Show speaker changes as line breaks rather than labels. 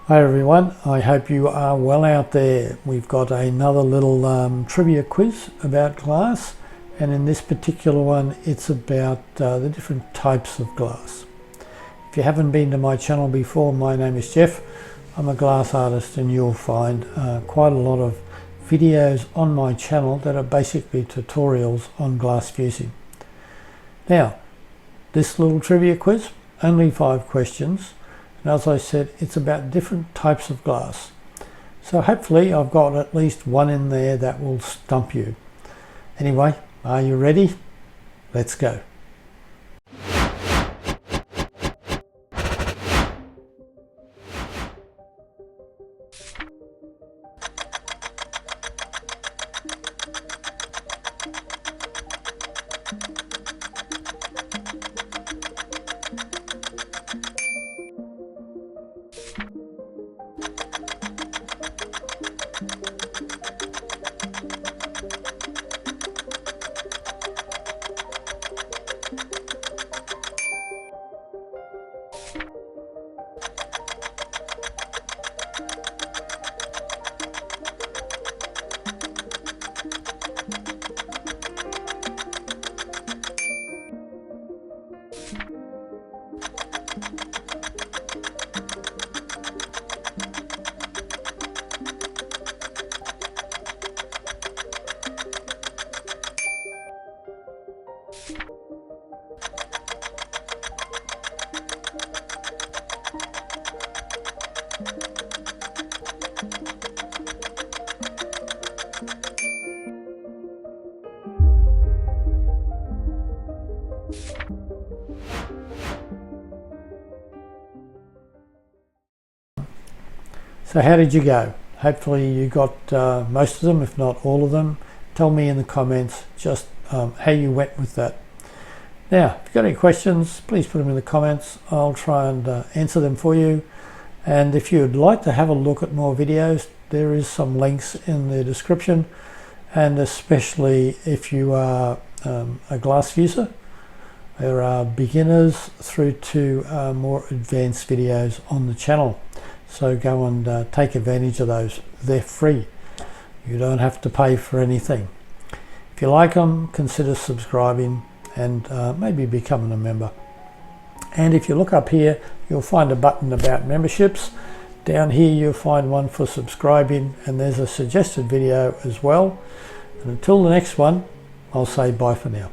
Hi everyone, I hope you are well out there. We've got another little trivia quiz about glass, and in this particular one it's about the different types of glass. If you haven't been to my channel before, my name is Jeff. I'm a glass artist, and you'll find quite a lot of videos on my channel that are basically tutorials on glass fusing. Now, this little trivia quiz, only 5 questions. And as I said, it's about different types of glass. So hopefully I've got at least one in there that will stump you. Anyway, are you ready? Let's go. So how did you go? Hopefully you got most of them, if not all of them. Tell me in the comments just how you went with that. Now, if you've got any questions, please put them in the comments. I'll try and answer them for you. And if you'd like to have a look at more videos, there is some links in the description. And especially if you are a glass fuser, there are beginners through to more advanced videos on the channel. So go and take advantage of those. They're free. You don't have to pay for anything. If you like them, consider subscribing and maybe becoming a member. And if you look up here, you'll find a button about memberships. Down here you'll find one for subscribing, and there's a suggested video as well. And until the next one, I'll say bye for now.